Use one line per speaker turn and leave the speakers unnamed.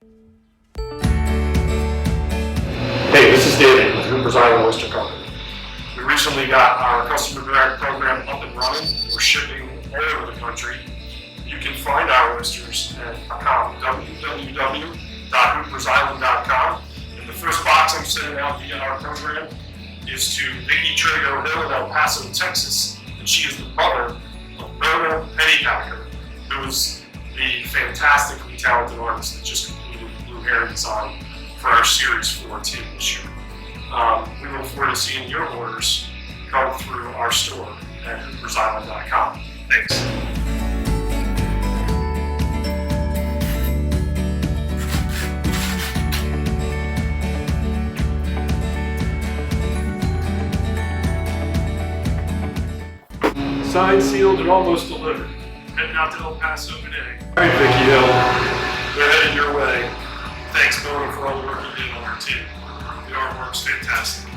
Hey, this is David with Hoopers Island Oyster Co. We recently got our customer direct program up and running. We're shipping all over the country. You can find our oysters at www.hoopersisland.com. And the first box I'm sending out via our program is to Vicki Trigo Hill in El Paso, Texas. And she is the mother of Mona Pennypacker, who is the fantastically talented artist that just completed the Blue Heron design for our Series 4 team this year. We look forward to seeing your orders come through our store at hoopersisland.com. Thanks. Signed, sealed, and almost delivered. Heading out to El Paso today. All right, Vicki Hill, they're headed your way. Thanks, Mona, for all the work you did on our team. The artwork's fantastic.